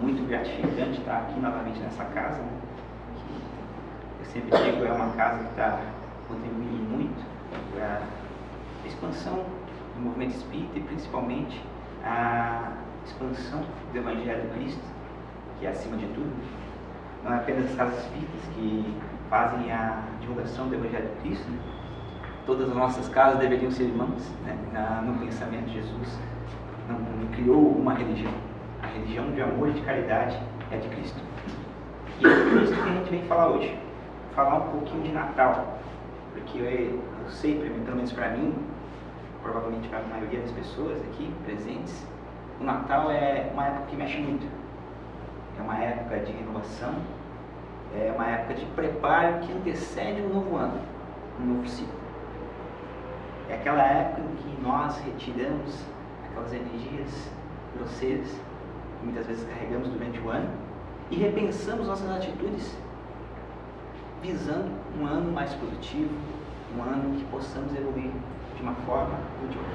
muito gratificante estar aqui novamente nessa casa, né? Que eu sempre digo, é uma casa que está contribuindo muito para a expansão do movimento espírita e principalmente a expansão do Evangelho de Cristo, que é acima de tudo. Não é apenas as casas espíritas que fazem a divulgação do Evangelho de Cristo, né? Todas as nossas casas deveriam ser irmãs, né? No pensamento de Jesus não criou uma religião. A religião de amor e de caridade é de Cristo. E é por isso que a gente vem falar hoje. Falar um pouquinho de Natal. Porque eu sei, pelo menos para mim, provavelmente para a maioria das pessoas aqui presentes, o Natal é uma época que mexe muito. É uma época de renovação, é uma época de preparo que antecede um novo ano, um novo ciclo. É aquela época em que nós retiramos aquelas energias grosseiras que muitas vezes carregamos durante o ano e repensamos nossas atitudes visando um ano mais produtivo, um ano que possamos evoluir de uma forma ou de outra.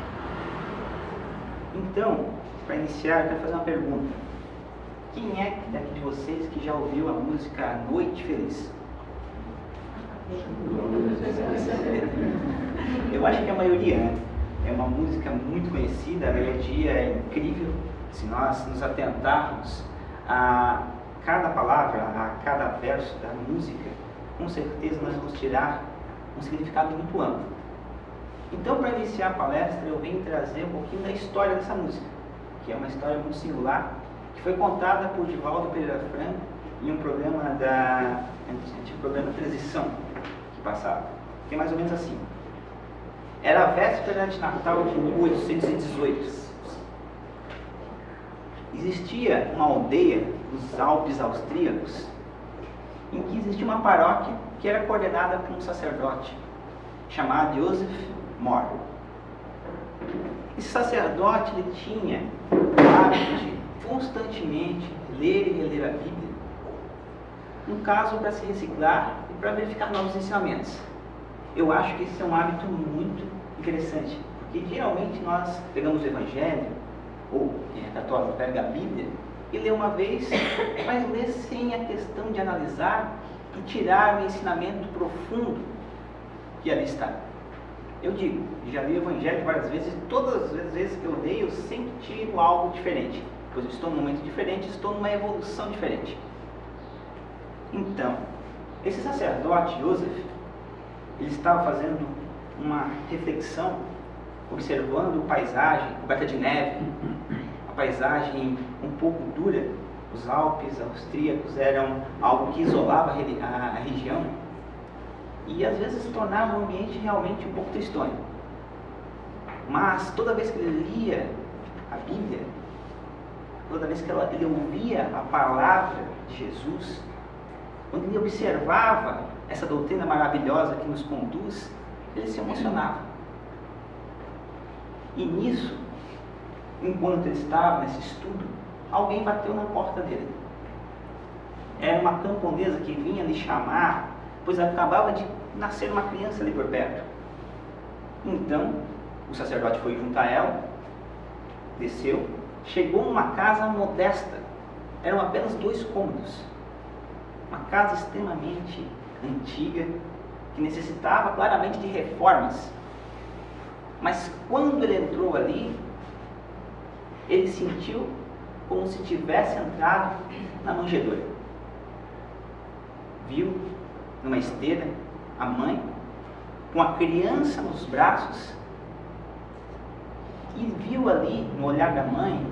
Então, para iniciar, eu quero fazer uma pergunta. Quem é daqui de vocês que já ouviu a música Noite Feliz? Eu acho que a maioria, né? É uma música muito conhecida, a melodia é incrível. Se nós nos atentarmos a cada palavra, a cada verso da música, com certeza nós vamos tirar um significado muito amplo. Então, para iniciar a palestra, eu venho trazer um pouquinho da história dessa música, que é uma história muito singular, que foi contada por Divaldo Pereira Franco em um programa antigo programa Transição, que passava, que é mais ou menos assim. Era a véspera de Natal de 1818. Existia uma aldeia nos Alpes austríacos em que existia uma paróquia que era coordenada por um sacerdote chamado Joseph Mohr. Esse sacerdote ele tinha o hábito de constantemente ler e reler a Bíblia, no caso para se reciclar e para verificar novos ensinamentos. Eu acho que esse é um hábito muito interessante, porque geralmente nós pegamos o Evangelho, ou quem é católico pega a Bíblia e lê uma vez, mas lê sem a questão de analisar e tirar o ensinamento profundo que ali está. Eu digo, já li o Evangelho várias vezes, e todas as vezes que eu leio, eu sempre tiro algo diferente, pois eu estou num momento diferente, estou numa evolução diferente. Então, esse sacerdote, Joseph, ele estava fazendo uma reflexão, observando a paisagem coberta de neve, a paisagem um pouco dura. Os Alpes austríacos eram algo que isolava a região e às vezes tornava o ambiente realmente um pouco tristonho. Mas toda vez que ele lia a Bíblia, toda vez que ele ouvia a palavra de Jesus, quando ele observava essa doutrina maravilhosa que nos conduz, ele se emocionava. E nisso, enquanto ele estava nesse estudo, alguém bateu na porta dele. Era uma camponesa que vinha lhe chamar, pois acabava de nascer uma criança ali por perto. Então, o sacerdote foi junto a ela, desceu, chegou numa casa modesta. Eram apenas 2 cômodos. Uma casa extremamente antiga, que necessitava claramente de reformas. Mas quando ele entrou ali, ele sentiu como se tivesse entrado na manjedoura. Viu numa esteira a mãe com a criança nos braços e viu ali no olhar da mãe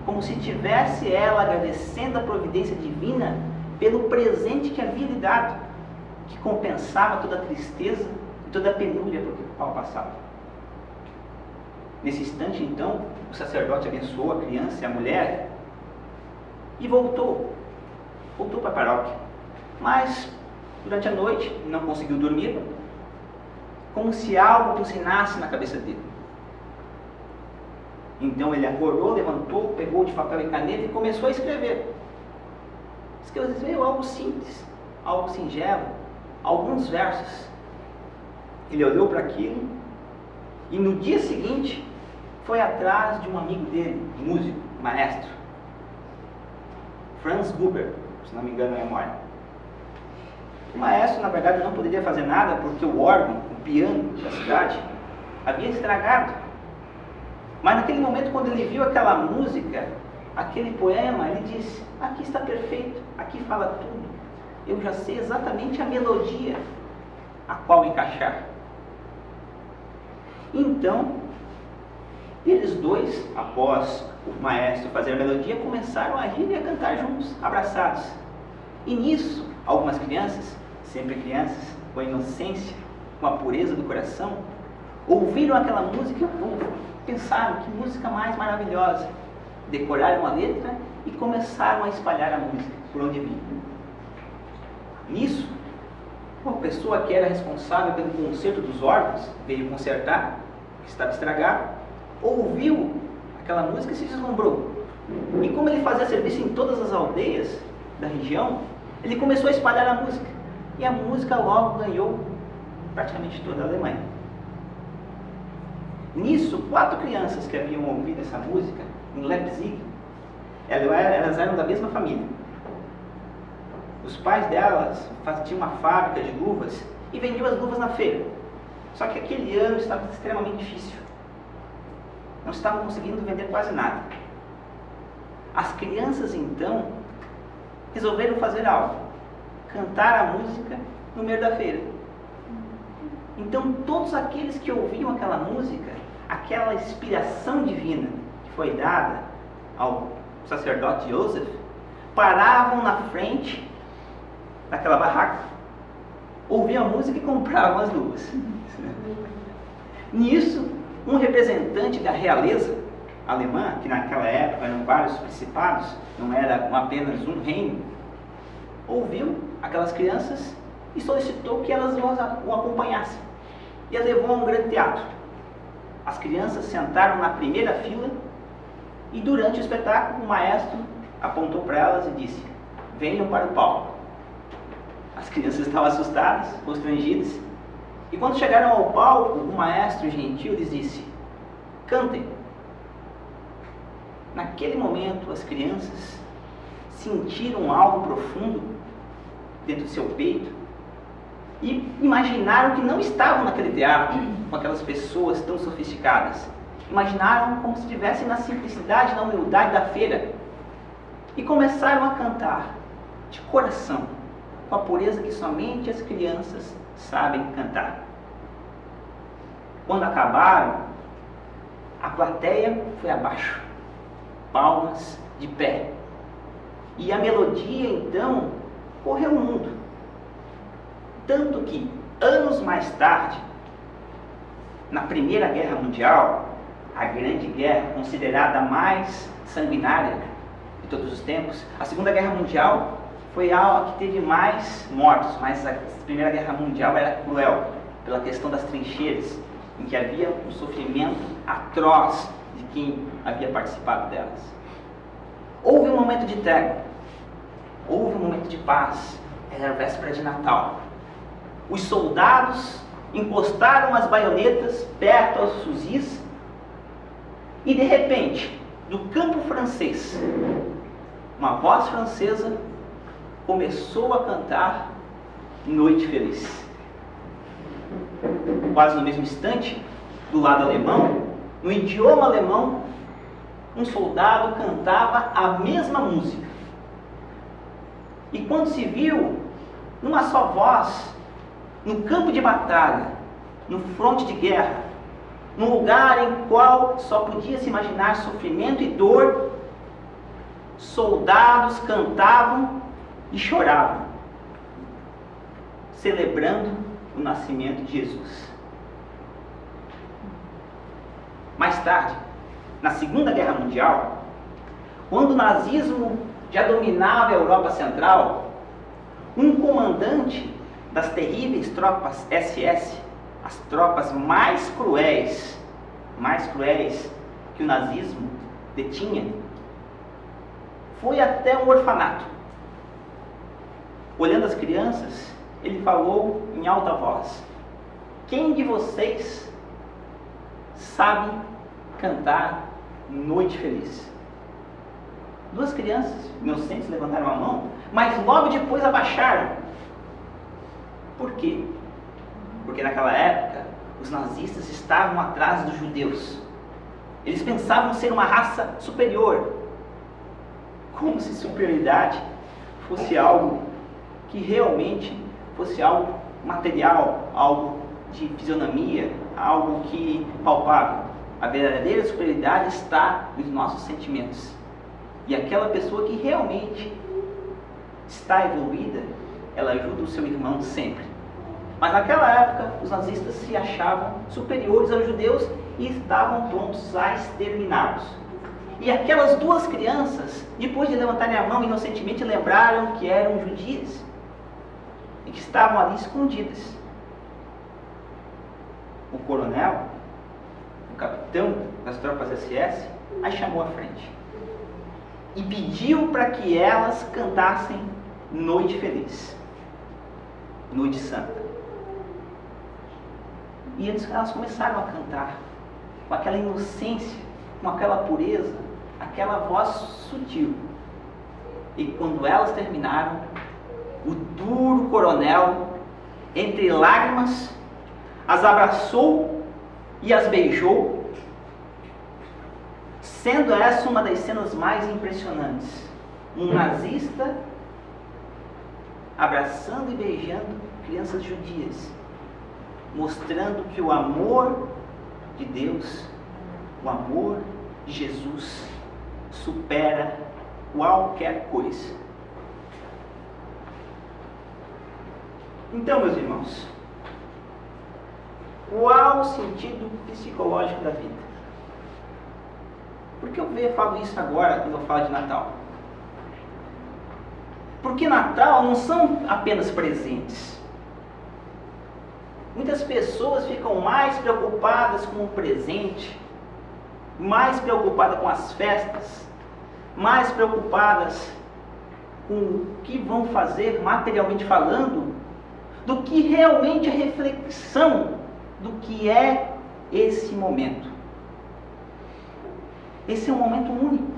como se tivesse ela agradecendo a providência divina pelo presente que havia lhe dado, que compensava toda a tristeza e toda a penúria por que o qual passava. Nesse instante, então, o sacerdote abençoou a criança e a mulher e voltou para a paróquia. Mas, durante a noite, não conseguiu dormir, como se algo buzinasse na cabeça dele. Então ele acordou, levantou, pegou de papel e caneta e começou a escrever. Escreveu algo simples, algo singelo, alguns versos. Ele olhou para aquilo e no dia seguinte foi atrás de um amigo dele, músico, maestro. Franz Gruber, se não me engano a memória. O maestro, na verdade, não poderia fazer nada porque o órgão, o piano da cidade, havia estragado. Mas naquele momento, quando ele viu aquela música, aquele poema, ele disse: aqui está perfeito, aqui fala tudo. Eu já sei exatamente a melodia a qual encaixar. Então, eles dois, após o maestro fazer a melodia, começaram a rir e a cantar juntos, abraçados. E nisso, algumas crianças, sempre crianças, com a inocência, com a pureza do coração, ouviram aquela música e pensaram: que música mais maravilhosa. Decoraram a letra e começaram a espalhar a música por onde vinham. Nisso, uma pessoa que era responsável pelo conserto dos órgãos veio consertar, que estava estragado, ouviu aquela música e se deslumbrou. E como ele fazia serviço em todas as aldeias da região, ele começou a espalhar a música. E a música logo ganhou praticamente toda a Alemanha. Nisso, 4 crianças que haviam ouvido essa música em Leipzig, elas eram da mesma família. Os pais delas tinham uma fábrica de luvas e vendiam as luvas na feira. Só que aquele ano estava extremamente difícil. Não estavam conseguindo vender quase nada. As crianças, então, resolveram fazer algo: cantar a música no meio da feira. Então, todos aqueles que ouviam aquela música, aquela inspiração divina que foi dada ao sacerdote Joseph, paravam na frente daquela barraca, ouviam a música e compravam as luvas. Nisso, um representante da realeza alemã, que naquela época eram vários principados, não era apenas um reino, ouviu aquelas crianças e solicitou que elas o acompanhassem. E as levou a um grande teatro. As crianças sentaram na primeira fila e durante o espetáculo o maestro apontou para elas e disse: venham para o palco. As crianças estavam assustadas, constrangidas, e quando chegaram ao palco, o maestro gentil lhes disse: cantem. Naquele momento, as crianças sentiram algo profundo dentro do seu peito e imaginaram que não estavam naquele teatro com aquelas pessoas tão sofisticadas. Imaginaram como se estivessem na simplicidade, na humildade da feira, e começaram a cantar de coração, com a pureza que somente as crianças sabem cantar. Quando acabaram, a plateia foi abaixo, palmas de pé, e a melodia então correu o mundo. Tanto que, anos mais tarde, na Primeira Guerra Mundial, a Grande Guerra, considerada a mais sanguinária de todos os tempos, a Segunda Guerra Mundial foi a que teve mais mortos, mas a Primeira Guerra Mundial era cruel, pela questão das trincheiras, em que havia um sofrimento atroz de quem havia participado delas. Houve um momento de trégua, houve um momento de paz, era a véspera de Natal. Os soldados encostaram as baionetas perto aos fuzis e, de repente, do campo francês, uma voz francesa começou a cantar Noite Feliz. Quase no mesmo instante, do lado alemão, no idioma alemão, um soldado cantava a mesma música. E quando se viu, numa só voz, no campo de batalha, no fronte de guerra, num lugar em qual só podia se imaginar sofrimento e dor, soldados cantavam e choravam, celebrando o nascimento de Jesus. Mais tarde, na Segunda Guerra Mundial, quando o nazismo já dominava a Europa Central, um comandante das terríveis tropas SS, as tropas mais cruéis que o nazismo detinha, foi até um orfanato. Olhando as crianças, ele falou em alta voz: quem de vocês sabe cantar Noite Feliz? Duas crianças inocentes levantaram a mão, mas logo depois abaixaram. Por quê? Porque naquela época, os nazistas estavam atrás dos judeus. Eles pensavam ser uma raça superior. Como se superioridade fosse algo que realmente fosse algo material, algo de fisionomia, algo que palpável. A verdadeira superioridade está nos nossos sentimentos. E aquela pessoa que realmente está evoluída, ela ajuda o seu irmão sempre. Mas naquela época, os nazistas se achavam superiores aos judeus e estavam prontos a exterminá-los. E aquelas duas crianças, depois de levantarem a mão inocentemente, lembraram que eram judias e que estavam ali escondidas. O coronel, o capitão das tropas SS, as chamou à frente e pediu para que elas cantassem Noite Feliz, Noite Santa. E elas começaram a cantar com aquela inocência, com aquela pureza, aquela voz sutil. E quando elas terminaram, o duro coronel, entre lágrimas, as abraçou e as beijou, sendo essa uma das cenas mais impressionantes. Um nazista abraçando e beijando crianças judias, mostrando que o amor de Deus, o amor de Jesus, supera qualquer coisa. Então, meus irmãos, qual o sentido psicológico da vida? Por que eu falo isso agora, quando eu falo de Natal? Porque Natal não são apenas presentes. Muitas pessoas ficam mais preocupadas com o presente, mais preocupadas com as festas, mais preocupadas com o que vão fazer materialmente falando, do que realmente a reflexão do que é esse momento. Esse é um momento único.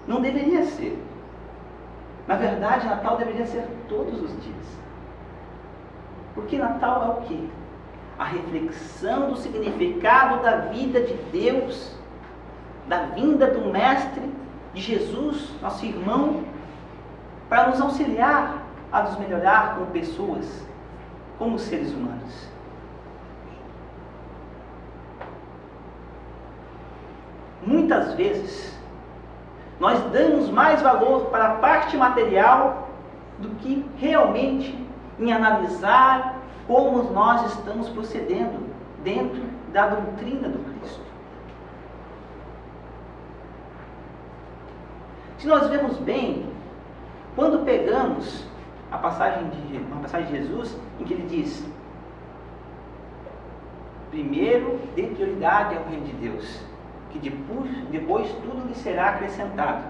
Não deveria ser. Na verdade, Natal deveria ser todos os dias. Porque Natal é o quê? A reflexão do significado da vida de Deus, da vinda do Mestre, de Jesus, nosso irmão, para nos auxiliar a nos melhorar como pessoas, como seres humanos. Muitas vezes, nós damos mais valor para a parte material do que realmente em analisar como nós estamos procedendo dentro da doutrina do Cristo. Se nós vemos bem, quando pegamos uma passagem de Jesus, em que ele diz: primeiro dê prioridade ao reino de Deus, que depois tudo lhe será acrescentado.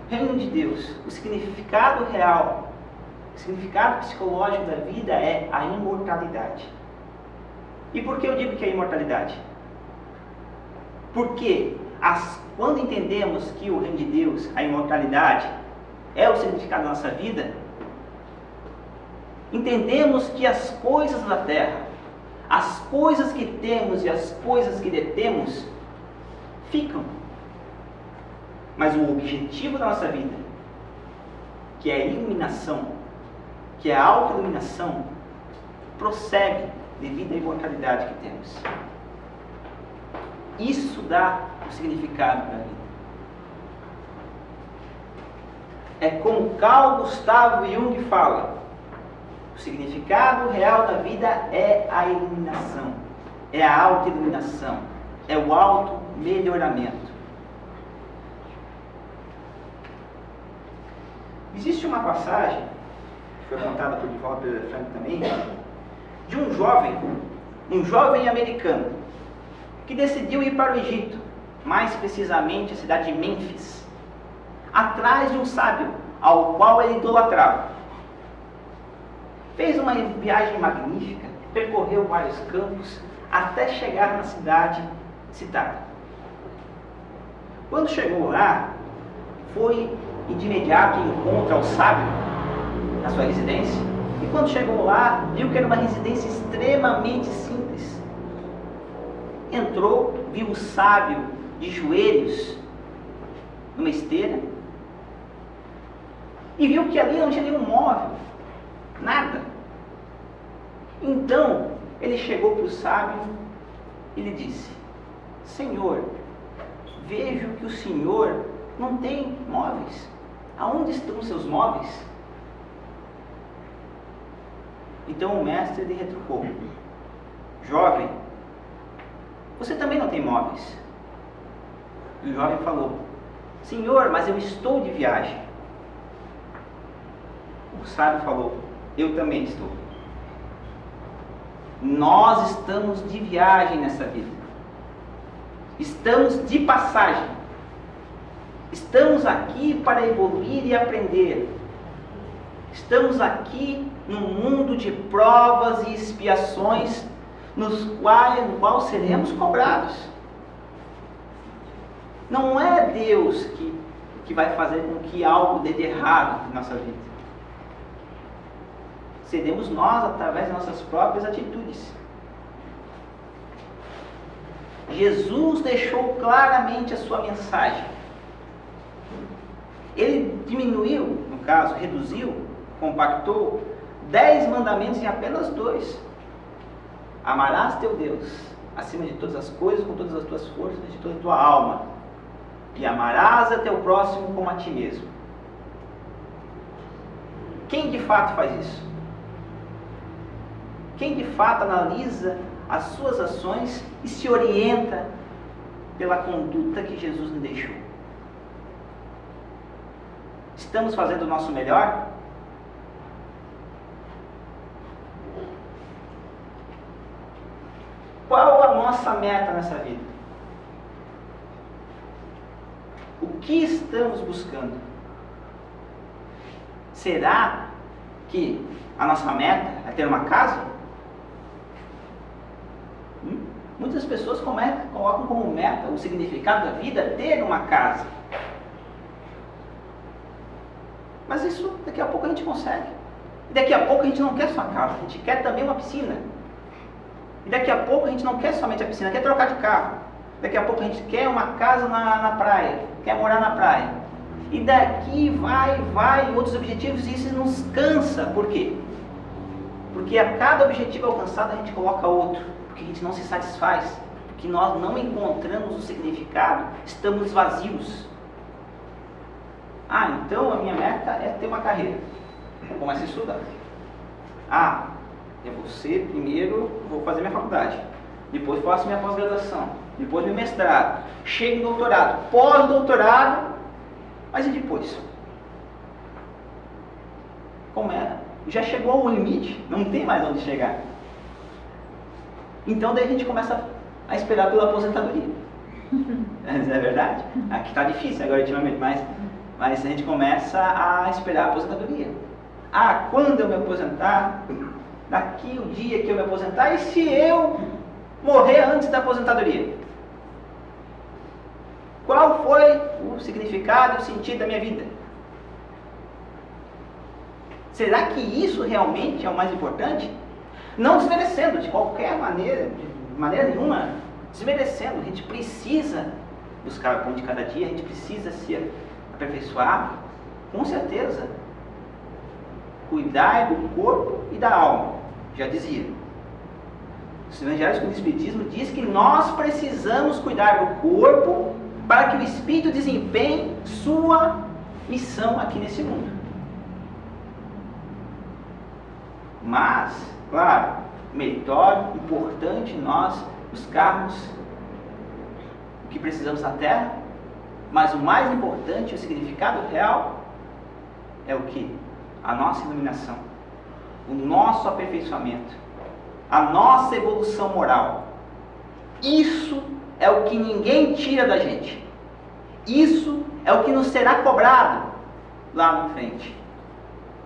Reino de Deus, o significado real, o significado psicológico da vida é a imortalidade. E por que eu digo que é imortalidade? Porque quando entendemos que o reino de Deus, a imortalidade, é o significado da nossa vida, entendemos que as coisas da terra, as coisas que temos e as coisas que detemos, ficam. Mas o objetivo da nossa vida, que é a iluminação, que é a autoiluminação, prossegue devido à imortalidade que temos. Isso dá o significado para a vida. É como Carl Gustav Jung fala: o significado real da vida é a iluminação, é a autoiluminação, é o auto-melhoramento. Existe uma passagem, que foi contada por Walter Frank também, de um jovem americano, que decidiu ir para o Egito, mais precisamente a cidade de Mênfis, atrás de um sábio, ao qual ele idolatrava. Fez uma viagem magnífica, percorreu vários campos, até chegar na cidade citada. Quando chegou lá, foi de imediato em encontro ao sábio, na sua residência. E quando chegou lá, viu que era uma residência extremamente simples. Entrou, viu o sábio de joelhos numa esteira. E viu que ali não tinha nenhum móvel, nada. Então, ele chegou para o sábio e lhe disse: Senhor, vejo que o Senhor não tem móveis. Aonde estão os seus móveis? Então o mestre lhe retrucou: Jovem, você também não tem móveis. E o jovem falou: Senhor, mas eu estou de viagem. O sábio falou: Eu também estou. Nós estamos de viagem nessa vida. Estamos de passagem. Estamos aqui para evoluir e aprender. Estamos aqui num mundo de provas e expiações no qual seremos cobrados. Não é Deus que vai fazer com que algo dê de errado em nossa vida. Seremos nós através das nossas próprias atitudes. Jesus deixou claramente a sua mensagem. Ele diminuiu, no caso, reduziu, compactou 10 mandamentos em apenas 2. Amarás teu Deus acima de todas as coisas, com todas as tuas forças, de toda a tua alma. E amarás a teu próximo como a ti mesmo. Quem de fato faz isso? Quem de fato analisa as suas ações e se orienta pela conduta que Jesus nos deixou? Estamos fazendo o nosso melhor? Qual a nossa meta nessa vida? O que estamos buscando? Será que a nossa meta é ter uma casa? Muitas pessoas colocam como meta, o significado da vida, ter uma casa. Mas isso daqui a pouco a gente consegue. E daqui a pouco a gente não quer só a casa, a gente quer também uma piscina. E daqui a pouco a gente não quer somente a piscina, quer trocar de carro. Daqui a pouco a gente quer uma casa na praia, quer morar na praia. E daqui vai outros objetivos, e isso nos cansa. Por quê? Porque a cada objetivo alcançado a gente coloca outro. Porque a gente não se satisfaz. Porque nós não encontramos o significado. Estamos vazios. Então a minha meta é ter uma carreira. Começa a estudar. Eu vou ser, primeiro vou fazer minha faculdade. Depois faço minha pós-graduação. Depois meu mestrado. Chego no doutorado. Pós-doutorado. Mas e depois? Como é? Já chegou ao limite. Não tem mais onde chegar. Então daí a gente começa a esperar pela aposentadoria. É verdade? Aqui está difícil agora ultimamente, mas a gente começa a esperar a aposentadoria. Quando eu me aposentar, daqui o dia que eu me aposentar, e se eu morrer antes da aposentadoria? Qual foi o significado e o sentido da minha vida? Será que isso realmente é o mais importante? Não desmerecendo de qualquer maneira, de maneira nenhuma, desmerecendo. A gente precisa buscar o pão de cada dia, a gente precisa se aperfeiçoar, com certeza. Cuidar do corpo e da alma, já dizia. Os evangelhos com o Espiritismo diz que nós precisamos cuidar do corpo para que o Espírito desempenhe sua missão aqui nesse mundo. Mas, claro, meritório, importante nós buscarmos o que precisamos na Terra, mas o mais importante, o significado real, é o que? A nossa iluminação, o nosso aperfeiçoamento, a nossa evolução moral. Isso é o que ninguém tira da gente. Isso é o que nos será cobrado lá na frente.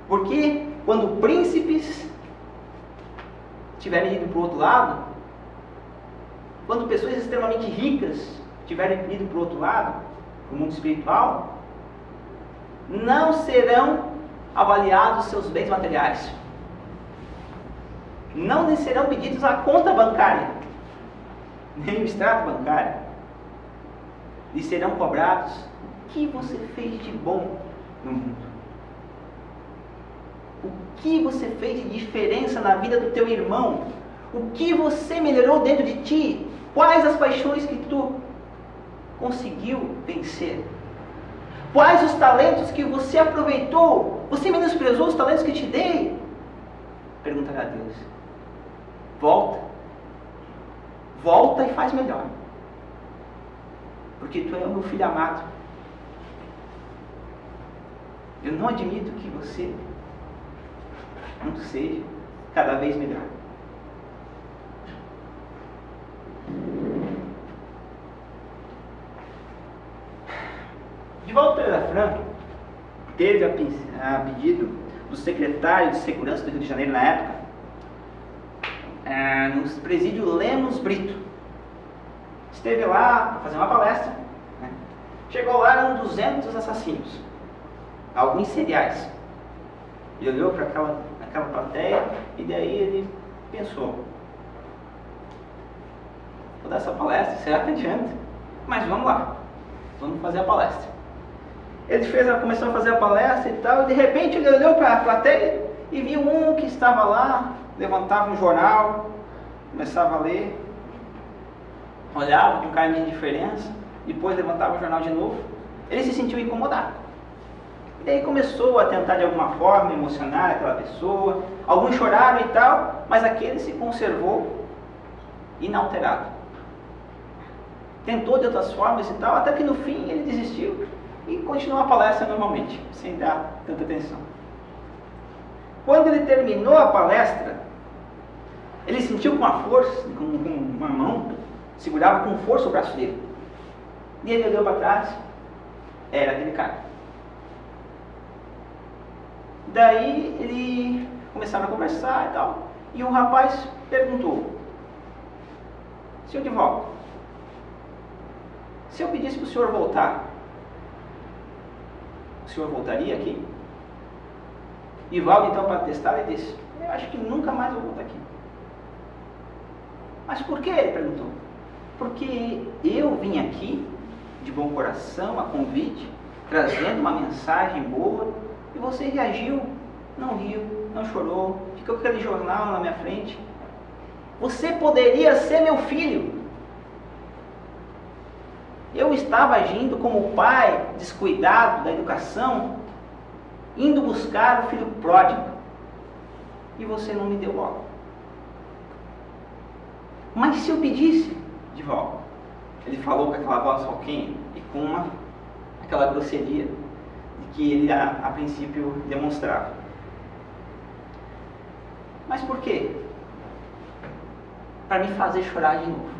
Porque quando príncipes tiverem ido para o outro lado, quando pessoas extremamente ricas tiverem ido para o outro lado, para o mundo espiritual, não serão avaliados seus bens materiais. Não lhe serão pedidos a conta bancária, nem o extrato bancário. Lhe serão cobrados o que você fez de bom no mundo. O que você fez de diferença na vida do teu irmão? O que você melhorou dentro de ti? Quais as paixões que tu conseguiu vencer? Quais os talentos que você aproveitou? Você menosprezou os talentos que te dei? Perguntará a Deus. Volta. Volta e faz melhor. Porque tu é o meu filho amado. Eu não admito que você não seja cada vez melhor. Divaldo Pereira Franco teve a pedido do secretário de Segurança do Rio de Janeiro na época, no presídio Lemos Brito. Esteve lá para fazer uma palestra, né? Chegou lá, eram 200 assassinos, alguns seriais. Ele olhou para aquela plateia e daí ele pensou: vou dar essa palestra, será que adianta? Mas vamos lá, vamos fazer a palestra. Ele começou a fazer a palestra e tal, e de repente ele olhou para a plateia e viu um que estava lá, levantava um jornal, começava a ler, olhava com cara de indiferença, depois levantava o jornal de novo. Ele se sentiu incomodado. E daí começou a tentar de alguma forma emocionar aquela pessoa. Alguns choraram e tal, mas aquele se conservou inalterado. Tentou de outras formas e tal, até que no fim ele desistiu e continuou a palestra normalmente, sem dar tanta atenção. Quando ele terminou a palestra, ele sentiu com uma força, com uma mão, segurava com força o braço dele. E ele olhou para trás, era aquele cara. Daí ele começaram a conversar e tal, e o rapaz perguntou: senhor Divaldo, se eu pedisse para o senhor voltar, o senhor voltaria aqui? Divaldo então, para testar, ele disse: eu acho que nunca mais eu volto aqui. Mas por que? Ele perguntou. Porque eu vim aqui de bom coração, a convite, trazendo uma mensagem boa, e você reagiu, não riu, não chorou, ficou com aquele jornal na minha frente. Você poderia ser meu filho. Eu estava agindo como pai descuidado da educação, indo buscar o filho pródigo, e você não me deu bola. Mas se eu pedisse, Divaldo, ele falou com aquela voz rouquinha e com aquela grosseria de que ele a princípio demonstrava. Mas por quê? Para me fazer chorar de novo.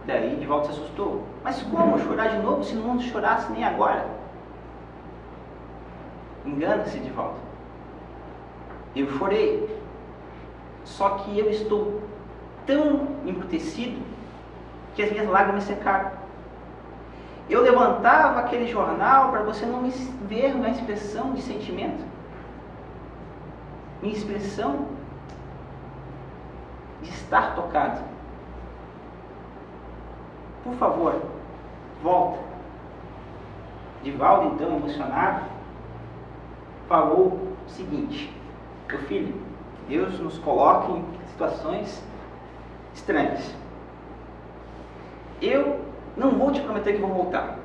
Daí Divaldo se assustou. Mas como chorar de novo se não chorasse nem agora? Engana-se, Divaldo. Eu chorei. Só que eu estou tão embrutecido que as minhas lágrimas secaram. Eu levantava aquele jornal para você não me ver uma expressão de sentimento. Minha expressão de estar tocado. Por favor, volta. Divaldo, então, emocionado, falou o seguinte: meu filho, Deus nos coloca em situações estranhas. Eu não vou te prometer que vou voltar.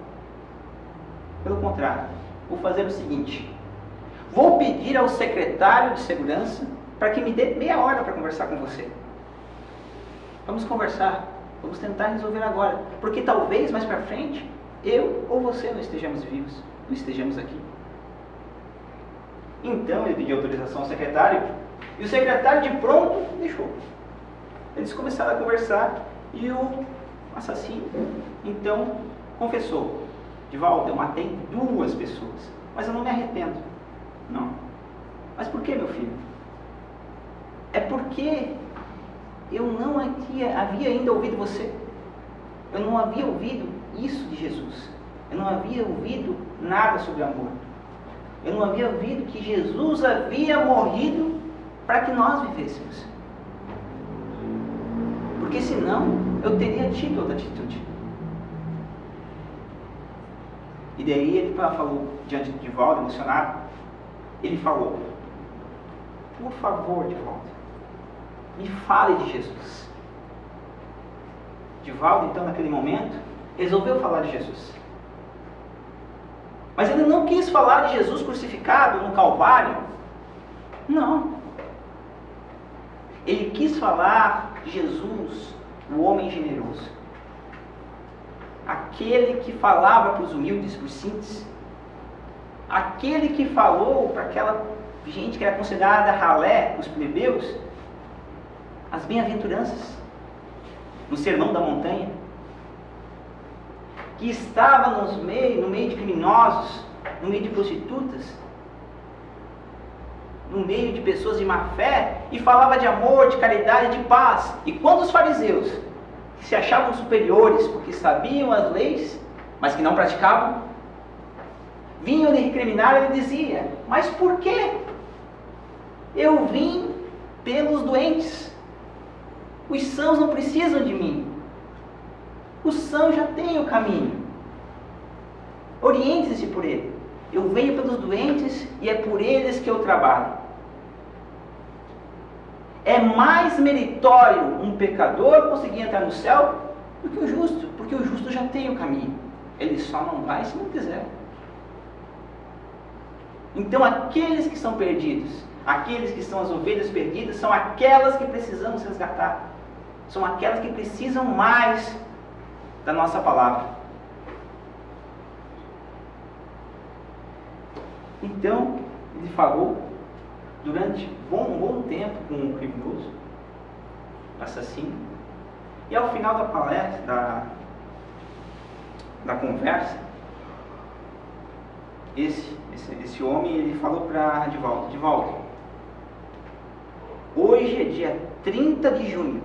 Pelo contrário, vou fazer o seguinte: vou pedir ao secretário de segurança para que me dê meia hora para conversar com você. Vamos conversar, vamos tentar resolver agora, porque talvez mais para frente eu ou você não estejamos vivos, não estejamos aqui. Então ele pediu autorização ao secretário, e o secretário de pronto deixou. Eles começaram a conversar e o assassino então confessou: Divaldo, eu matei 2 pessoas, mas eu não me arrependo. Não. Mas por que, meu filho? É porque eu não havia ainda ouvido você. Eu não havia ouvido isso de Jesus. Eu não havia ouvido nada sobre amor. Eu não havia ouvido que Jesus havia morrido para que nós vivêssemos. Porque senão eu teria tido outra atitude. E daí ele falou, diante de Divaldo, emocionado, ele falou: por favor, Divaldo, me fale de Jesus. Divaldo, então, naquele momento, resolveu falar de Jesus. Mas ele não quis falar de Jesus crucificado no Calvário. Não. Ele quis falar de Jesus, o homem generoso. Aquele que falava para os humildes, para os simples. Aquele que falou para aquela gente que era considerada ralé, os plebeus, as bem-aventuranças, no Sermão da Montanha, que estava no meio de criminosos, no meio de prostitutas, no meio de pessoas de má fé, e falava de amor, de caridade, de paz. E quando os fariseus, que se achavam superiores porque sabiam as leis, mas que não praticavam, vinham lhe recriminar, ele dizia: mas por quê? Eu vim pelos doentes. Os sãos não precisam de mim. Os sãos já têm o caminho. Oriente-se por ele. Eu venho pelos doentes e é por eles que eu trabalho. É mais meritório um pecador conseguir entrar no céu do que o justo, porque o justo já tem o caminho. Ele só não vai se não quiser. Então aqueles que são perdidos, aqueles que são as ovelhas perdidas, são aquelas que precisamos resgatar. São aquelas que precisam mais da nossa palavra. Então, ele falou durante um bom tempo com o criminoso, assassino, e ao final da palestra, da conversa, esse homem, ele falou para Divaldo: Divaldo, hoje é dia 30 de junho,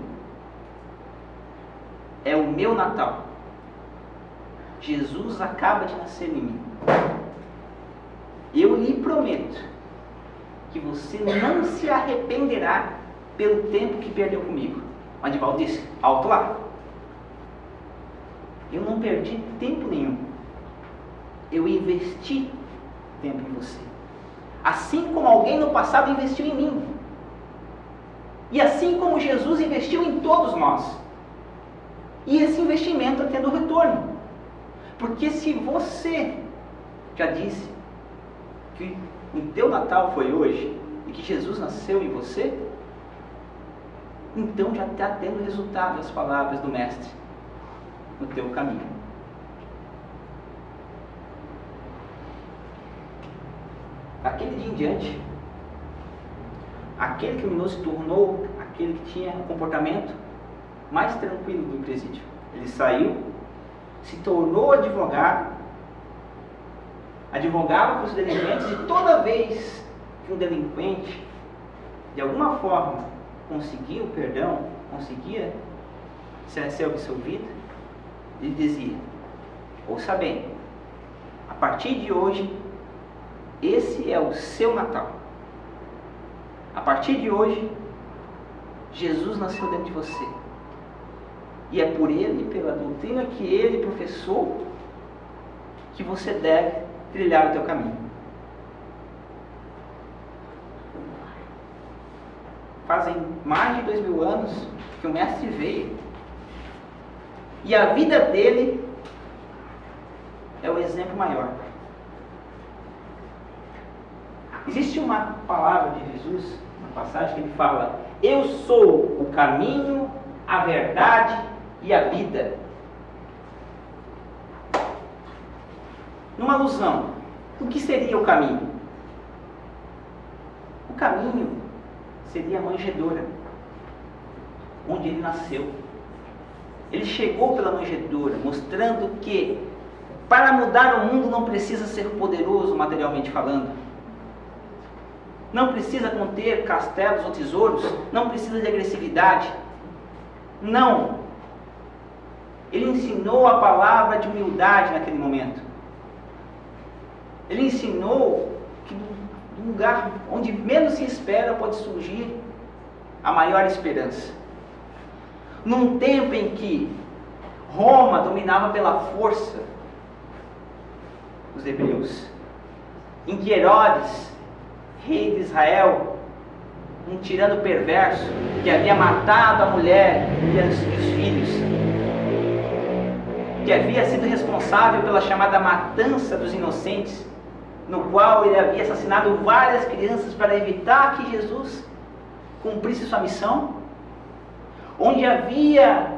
é o meu Natal. Jesus acaba de nascer em mim. Eu lhe prometo que você não se arrependerá pelo tempo que perdeu comigo. Mas Divaldo disse: alto lá. Eu não perdi tempo nenhum. Eu investi tempo em você. Assim como alguém no passado investiu em mim. E assim como Jesus investiu em todos nós. E esse investimento está tendo retorno. Porque se você já disse que o teu Natal foi hoje e que Jesus nasceu em você, então já está tendo resultado as palavras do Mestre no teu caminho. Aquele dia em diante, aquele criminoso se tornou aquele que tinha um comportamento mais tranquilo do presídio. Ele saiu, se tornou advogado, advogava para os delinquentes, e toda vez que um delinquente, de alguma forma, conseguia o perdão, conseguia ser absolvido, ele dizia: ouça bem, a partir de hoje, esse é o seu Natal. A partir de hoje, Jesus nasceu dentro de você. E é por ele, pela doutrina que ele professou, que você deve trilhar o teu caminho. Fazem mais de 2000 anos que o Mestre veio. E a vida dele é o exemplo maior. Existe uma palavra de Jesus, uma passagem que ele fala: eu sou o caminho, a verdade e a vida. Numa alusão, o que seria o caminho? O caminho seria a manjedoura, onde ele nasceu. Ele chegou pela manjedoura, mostrando que para mudar o mundo não precisa ser poderoso materialmente falando. Não precisa conter castelos ou tesouros, não precisa de agressividade. Não. Ele ensinou a palavra de humildade naquele momento. Ele ensinou que do lugar onde menos se espera pode surgir a maior esperança. Num tempo em que Roma dominava pela força os hebreus, em que Herodes, rei de Israel, um tirano perverso, que havia matado a mulher e os filhos, que havia sido responsável pela chamada matança dos inocentes, no qual ele havia assassinado várias crianças para evitar que Jesus cumprisse sua missão, onde havia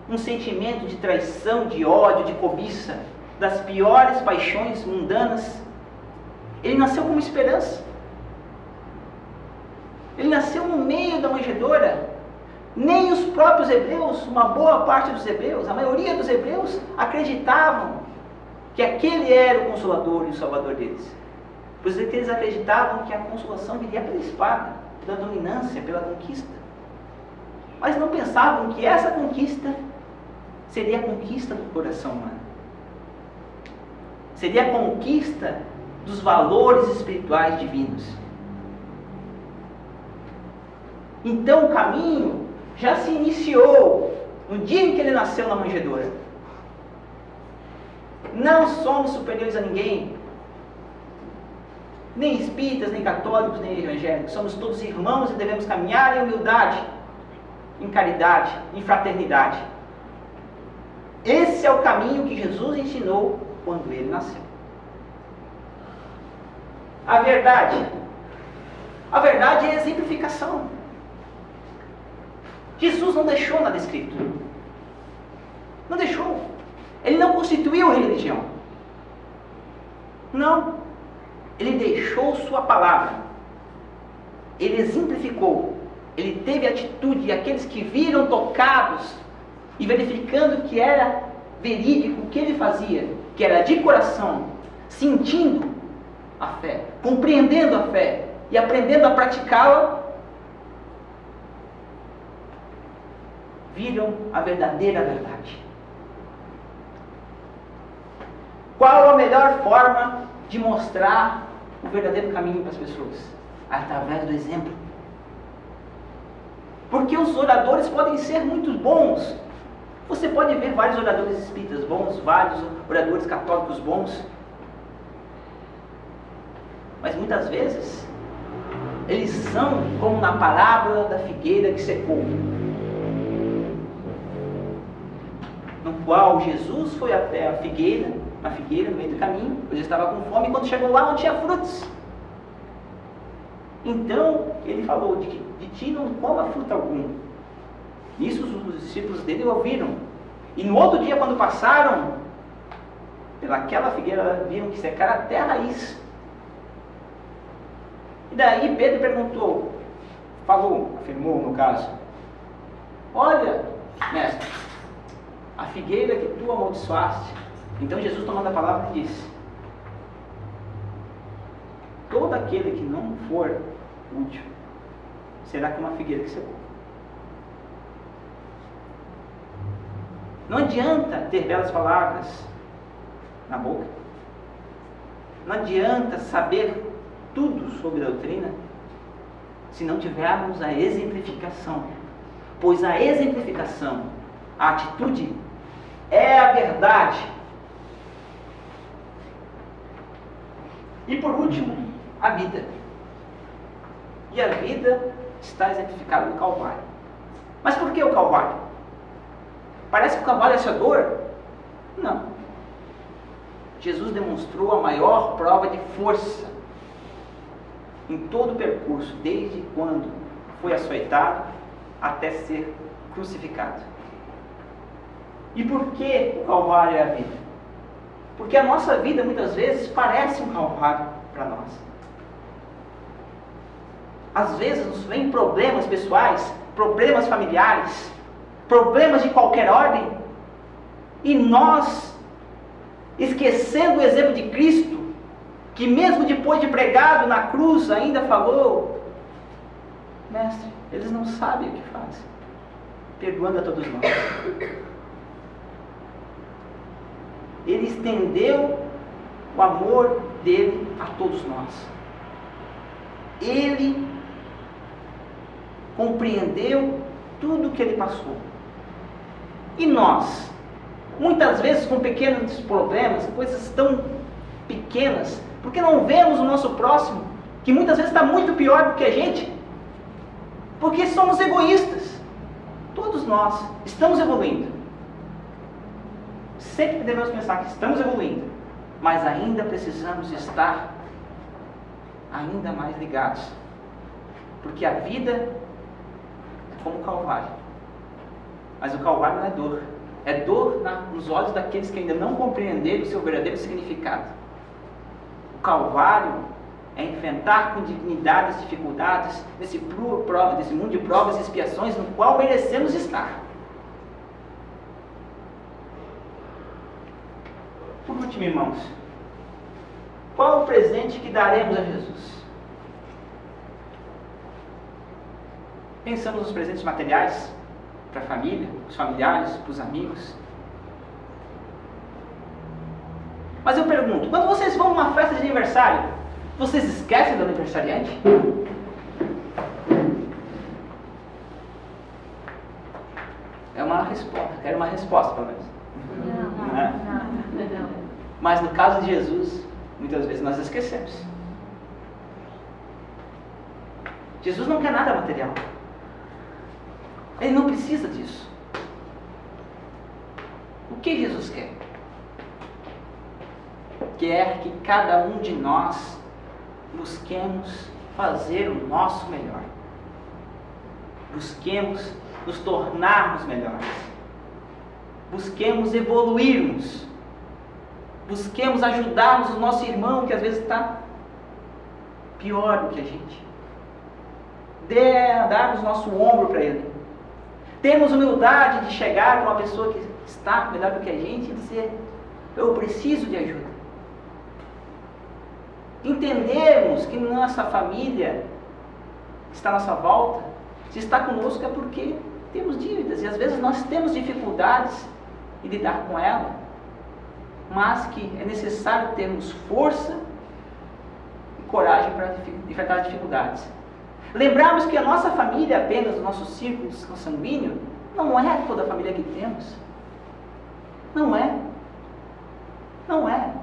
um sentimento de traição, de ódio, de cobiça, das piores paixões mundanas. Ele nasceu como esperança. Ele nasceu no meio da manjedoura. Nem os próprios hebreus, uma boa parte dos hebreus, a maioria dos hebreus, acreditavam que aquele era o Consolador e o Salvador deles. Pois é que eles acreditavam que a consolação viria pela espada, pela dominância, pela conquista. Mas não pensavam que essa conquista seria a conquista do coração humano. Seria a conquista dos valores espirituais divinos. Então o caminho já se iniciou no dia em que ele nasceu na manjedoura. Não somos superiores a ninguém, nem espíritas, nem católicos, nem evangélicos. Somos todos irmãos e devemos caminhar em humildade, em caridade, em fraternidade. Esse é o caminho que Jesus ensinou quando ele nasceu. A verdade é a exemplificação. Jesus não deixou nada escrito. Não deixou. Ele não constituiu religião. Não. Ele deixou sua palavra. Ele exemplificou. Ele teve atitude, e aqueles que viram tocados e verificando que era verídico o que ele fazia, que era de coração, sentindo a fé, compreendendo a fé e aprendendo a praticá-la, viram a verdadeira verdade. Qual a melhor forma de mostrar o verdadeiro caminho para as pessoas? Através do exemplo. Porque os oradores podem ser muito bons. Você pode ver vários oradores espíritas bons, vários oradores católicos bons. Mas muitas vezes, eles são como na parábola da figueira que secou, no qual Jesus foi até a figueira, no meio do caminho, pois estava com fome, e quando chegou lá não tinha frutos. Então ele falou: de ti não coma fruto algum. Isso os discípulos dele ouviram. E no outro dia, quando passaram pelaquela figueira, viram que secara até a raiz. E daí Pedro perguntou, afirmou no caso: olha, mestre, a figueira que tu amaldiçoaste. Então Jesus, tomando a palavra, disse: todo aquele que não for útil será como uma figueira que secou. Não adianta ter belas palavras na boca, não adianta saber tudo sobre a doutrina, se não tivermos a exemplificação. Pois a exemplificação, a atitude, é a verdade. E por último, a vida. E a vida está exemplificada no Calvário. Mas por que o Calvário? Parece que o Calvário é essa dor? Não. Jesus demonstrou a maior prova de força em todo o percurso, desde quando foi açoitado até ser crucificado. E por que o Calvário é a vida? Porque a nossa vida muitas vezes parece um Calvário para nós. Às vezes nos vêm problemas pessoais, problemas familiares, problemas de qualquer ordem, e nós, esquecendo o exemplo de Cristo, que mesmo depois de pregado na cruz ainda falou: mestre, eles não sabem o que fazem. perdoando a todos nós. Ele estendeu o amor dele a todos nós. Ele compreendeu tudo o que ele passou. E nós, muitas vezes com pequenos problemas, coisas tão pequenas, porque não vemos o nosso próximo, que muitas vezes está muito pior do que a gente, porque somos egoístas. Todos nós estamos evoluindo. Sempre devemos pensar que estamos evoluindo, mas ainda precisamos estar ainda mais ligados, porque a vida é como o Calvário. Mas o Calvário não é dor. É dor nos olhos daqueles que ainda não compreenderam o seu verdadeiro significado. O Calvário é enfrentar com dignidade as dificuldades desse mundo de provas e expiações no qual merecemos estar. Por último, irmãos, qual o presente que daremos a Jesus? Pensamos nos presentes materiais, para a família, para os familiares, para os amigos. Mas eu pergunto, quando vocês vão numa festa de aniversário, vocês esquecem do aniversariante? É uma resposta, quero uma resposta pelo menos. Não. Mas no caso de Jesus, muitas vezes nós esquecemos. Jesus não quer nada material. Ele não precisa disso. O que Jesus quer? Quer que cada um de nós busquemos fazer o nosso melhor. Busquemos nos tornarmos melhores. Busquemos evoluirmos. Busquemos ajudarmos o nosso irmão que às vezes está pior do que a gente. Darmos nosso ombro para ele. Temos humildade de chegar para uma pessoa que está melhor do que a gente e dizer: eu preciso de ajuda. Entendermos que nossa família que está à nossa volta, se está conosco é porque temos dívidas e às vezes nós temos dificuldades em lidar com ela, mas que é necessário termos força e coragem para enfrentar as dificuldades. Lembrarmos que a nossa família, apenas o nosso círculo sanguíneo, não é toda a família que temos. Não é. Não é.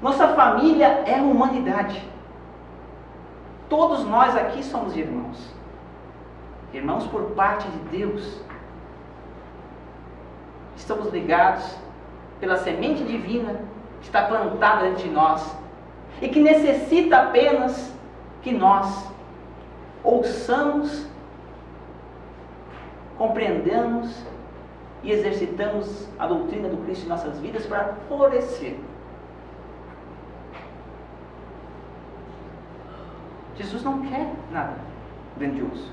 Nossa família é a humanidade. Todos nós aqui somos irmãos. Irmãos por parte de Deus. Estamos ligados pela semente divina que está plantada dentro de nós e que necessita apenas que nós ouçamos, compreendamos e exercitamos a doutrina do Cristo em nossas vidas para florescer. Jesus não quer nada grandioso.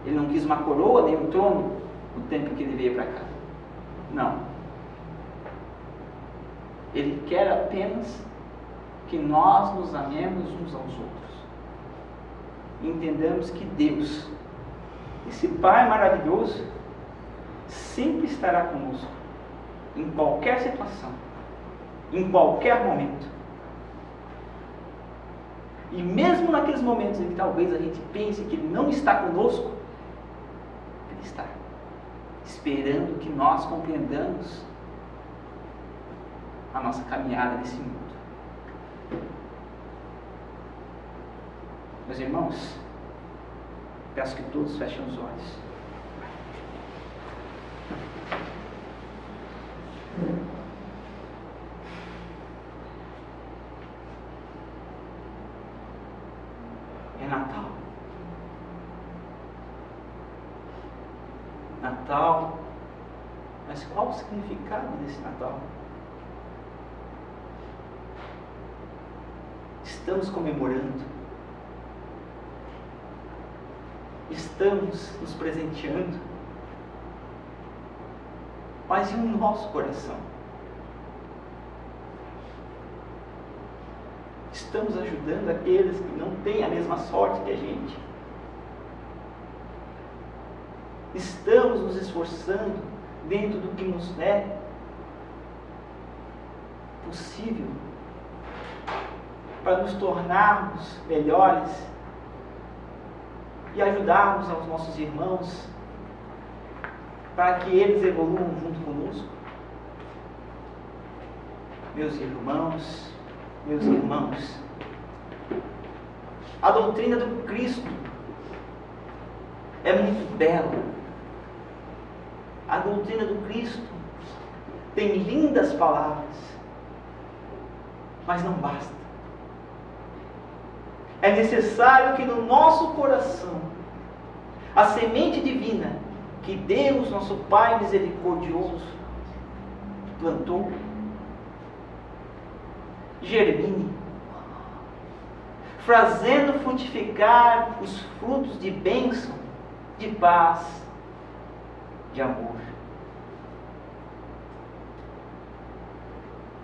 Ele não quis uma coroa nem um trono no tempo que ele veio para cá. Não. Ele quer apenas que nós nos amemos uns aos outros. E entendamos que Deus, esse Pai maravilhoso, sempre estará conosco, em qualquer situação, em qualquer momento. E mesmo naqueles momentos em que talvez a gente pense que Ele não está conosco, Ele está, esperando que nós compreendamos a nossa caminhada nesse mundo. Meus irmãos, peço que todos fechem os olhos. É Natal. Natal. Mas qual o significado desse Natal? Estamos comemorando. Estamos nos presenteando. Mas e o nosso coração? Estamos ajudando aqueles que não têm a mesma sorte que a gente? estamos nos esforçando dentro do que nos é possível para nos tornarmos melhores e ajudarmos aos nossos irmãos para que eles evoluam junto conosco? Meus irmãos, a doutrina do Cristo é muito bela. A doutrina do Cristo tem lindas palavras, mas não basta. É necessário que no nosso coração a semente divina que Deus, nosso Pai misericordioso, plantou, germine, fazendo frutificar os frutos de bênção, de paz, de amor.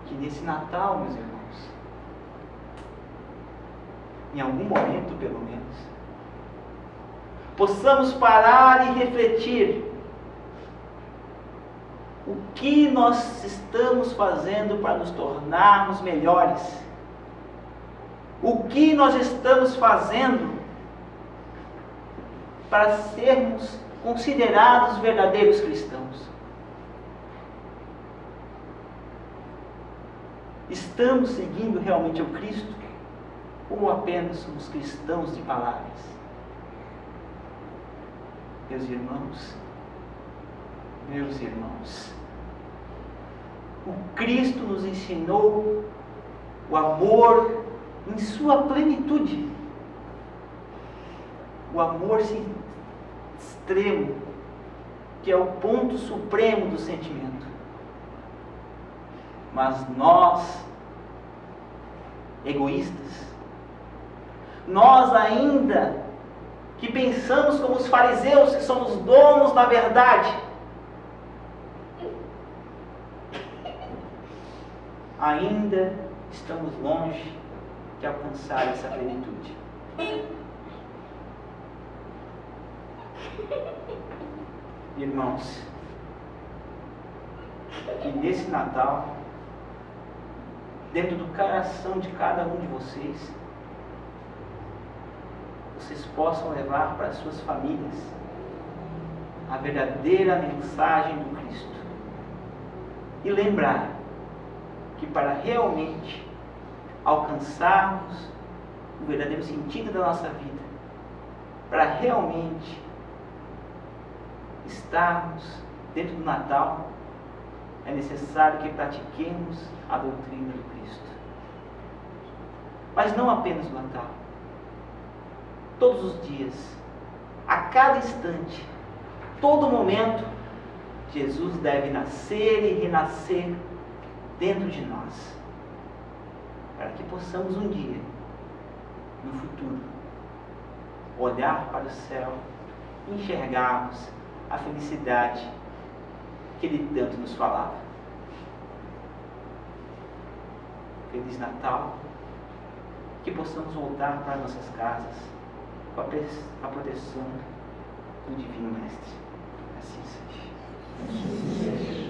Que nesse Natal, meus irmãos, em algum momento pelo menos, possamos parar e refletir o que nós estamos fazendo para nos tornarmos melhores. O que nós estamos fazendo para sermos considerados verdadeiros cristãos. Estamos seguindo realmente o Cristo ou apenas somos cristãos de palavras? Meus irmãos, o Cristo nos ensinou o amor em sua plenitude, o amor extremo, que é o ponto supremo do sentimento. Mas nós, egoístas, nós ainda que pensamos como os fariseus, que somos donos da verdade, ainda estamos longe de alcançar essa plenitude. Irmãos, que nesse Natal, dentro do coração de cada um de vocês possam levar para suas famílias a verdadeira mensagem do Cristo e lembrar que para realmente alcançarmos o verdadeiro sentido da nossa vida, para realmente estarmos dentro do Natal, é necessário que pratiquemos a doutrina do Cristo. Mas não apenas no Natal. Todos os dias, a cada instante, todo momento, Jesus deve nascer e renascer dentro de nós, para que possamos um dia, no futuro, olhar para o céu e enxergarmos a felicidade que Ele tanto nos falava. Feliz Natal, que possamos voltar para nossas casas com a proteção do Divino Mestre. Assim seja.